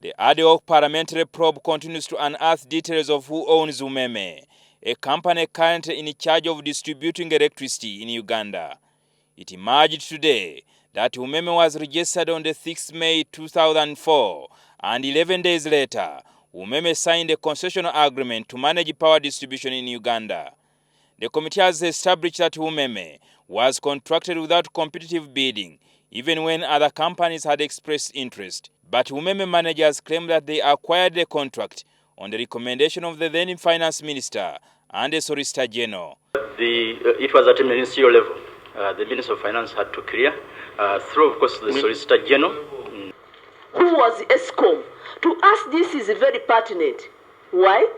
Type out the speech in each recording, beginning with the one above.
The ad hoc parliamentary probe continues to unearth details of who owns Umeme, a company currently in charge of distributing electricity in Uganda. It emerged today that Umeme was registered on the 6th May 2004, and 11 days later, Umeme signed a concessional agreement to manage power distribution in Uganda. The committee has established that Umeme was contracted without competitive bidding, even when other companies had expressed interest. But Umeme managers claim that they acquired the contract on the recommendation of the then finance minister and the solicitor general. It was at a ministerial level. The Minister of Finance had to clear, through, of course, the solicitor general. Who was ESCOM? To us, this is very pertinent. Why?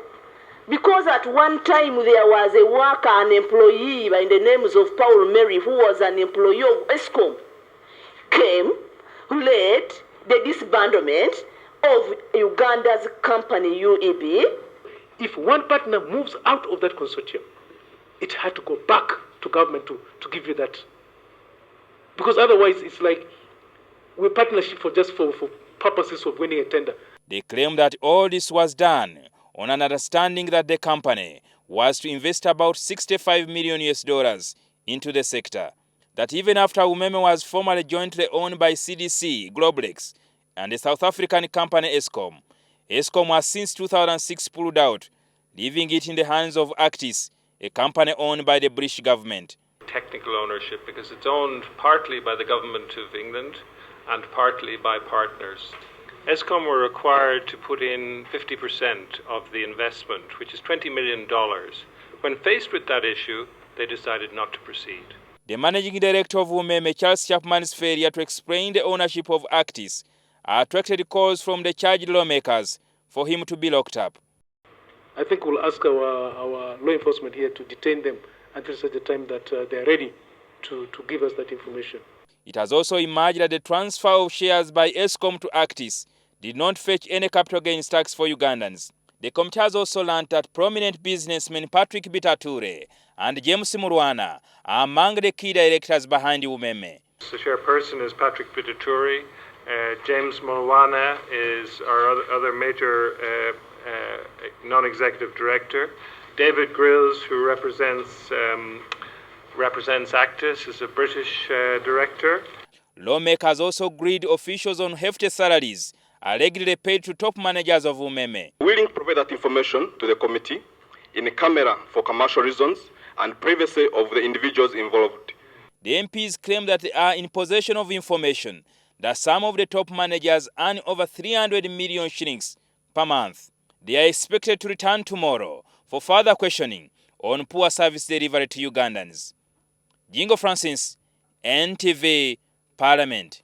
Because at one time there was a worker, an employee by the names of Paul Mary, who was an employee of ESCOM, came, led the disbandment of Uganda's company UEB. If one partner moves out of that consortium, it had to go back to government to give you that. Because otherwise it's like we're partnership for purposes of winning a tender. They claim that all this was done on an understanding that the company was to invest about $65 million into the sector. That even after Umeme was formerly jointly owned by CDC, Globlex, and the South African company ESCOM, ESCOM has since 2006 pulled out, leaving it in the hands of Actis, a company owned by the British government. Technical ownership, because it's owned partly by the government of England and partly by partners. ESCOM were required to put in 50% of the investment, which is $20 million. When faced with that issue, they decided not to proceed. The managing director of Umeme, Charles Chapman's failure to explain the ownership of Actis attracted calls from the charged lawmakers for him to be locked up. I think we'll ask our law enforcement here to detain them until such a time that they're ready to give us that information. It has also emerged that the transfer of shares by ESCOM to Actis did not fetch any capital gains tax for Ugandans. The committee has also learned that prominent businessmen Patrick Bitature and James Mulwana are among the key directors behind Umeme. The chairperson is Patrick Bitature. James Mulwana is our other major non-executive director. David Grills, who represents Actis, is a British director. Lawmakers also grilled officials on hefty salaries allegedly paid to top managers of Umeme. Willing to provide that information to the committee in camera for commercial reasons and privacy of the individuals involved. The MPs claim that they are in possession of information that some of the top managers earn over 300 million shillings per month. They are expected to return tomorrow for further questioning on poor service delivery to Ugandans. Jingo Francis, NTV, Parliament.